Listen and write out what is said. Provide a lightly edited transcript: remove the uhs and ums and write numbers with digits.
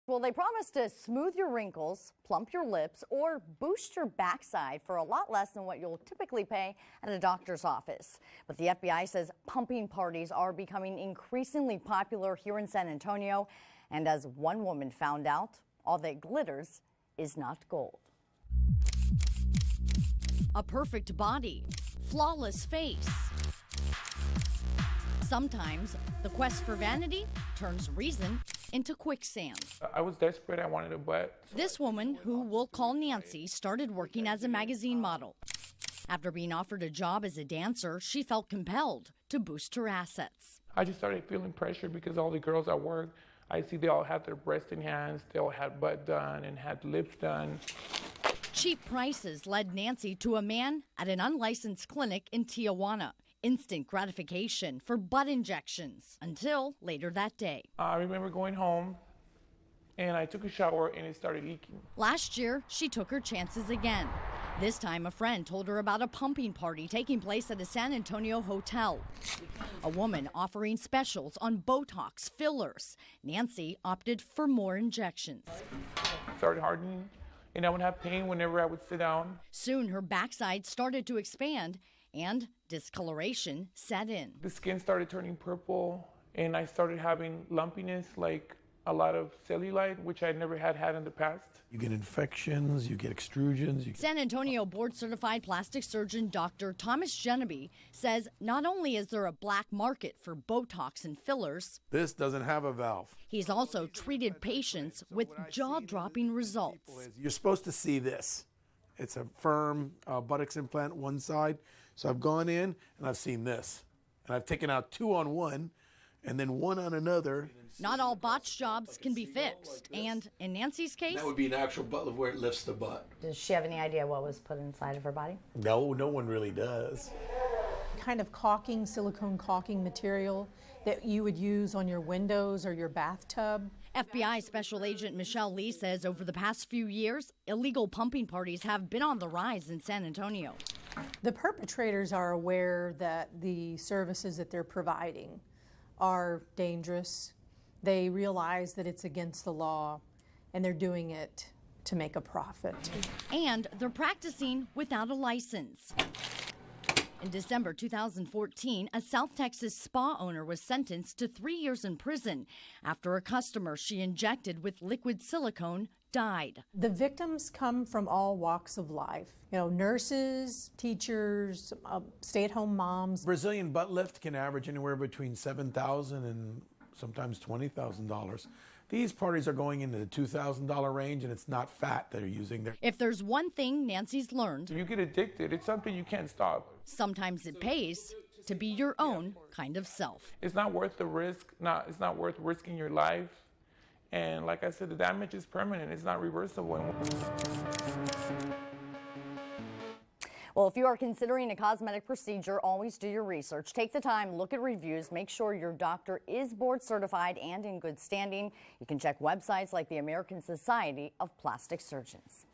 Well, they promise to smooth your wrinkles, plump your lips, or boost your backside for a lot less than what you'll typically pay at a doctor's office. But the FBI says pumping parties are becoming increasingly popular here in San Antonio. And as one woman found out, all that glitters is not gold. A perfect body, flawless face. Sometimes the quest for vanity turns reason into quicksand. I was desperate. I wanted a butt. This woman, who we'll call Nancy, started working as a magazine model. After being offered a job as a dancer, she felt compelled to boost her assets. I just started feeling pressure because all the girls at work, I see they all had their breast enhanced, they all had butt done and had lips done. Cheap prices led Nancy to a man at an unlicensed clinic in Tijuana. Instant gratification for butt injections until later that day. I remember going home and I took a shower and it started leaking. Last year, she took her chances again. This time, a friend told her about a pumping party taking place at a San Antonio hotel. A woman offering specials on Botox fillers. Nancy opted for more injections. It started hardening and I would have pain whenever I would sit down. Soon, her backside started to expand and discoloration set in. The skin started turning purple and I started having lumpiness, like a lot of cellulite, which I never had in the past. You get infections, you get extrusions. San Antonio board-certified plastic surgeon Dr. Thomas Jeneby says not only is there a black market for Botox and fillers, This doesn't have a valve. he's also treated patients with jaw-dropping results. You're supposed to see this. It's a firm buttocks implant one side. So I've gone in and I've seen this. And I've taken out 2 on one and then 1 on another. Not all botched jobs can be fixed. And in Nancy's case, That would be an actual butt lift where it lifts the butt. Does she have any idea what was put inside of her body? No one really does. Kind of caulking, silicone caulking material that you would use on your windows or your bathtub. FBI Special Agent Michelle Lee says over the past few years, illegal pumping parties have been on the rise in San Antonio. The perpetrators are aware that the services that they're providing are dangerous. They realize that it's against the law, and they're doing it to make a profit. And they're practicing without a license. In December 2014, a South Texas spa owner was sentenced to 3 years in prison after a customer she injected with liquid silicone died. The victims come from all walks of life. You know, nurses, teachers, stay-at-home moms. Brazilian butt lift can average anywhere between $7,000 and sometimes $20,000. These parties are going into the $2,000 range, and it's not fat that they're using there. If there's one thing Nancy's learned, You get addicted. It's something you can't stop. sometimes it pays to be your own kind of self. It's not worth the risk. It's not worth risking your life. And like I said, the damage is permanent. It's not reversible. Well, if you are considering a cosmetic procedure, always do your research. Take the time, look at reviews, make sure your doctor is board certified and in good standing. You can check websites like the American Society of Plastic Surgeons.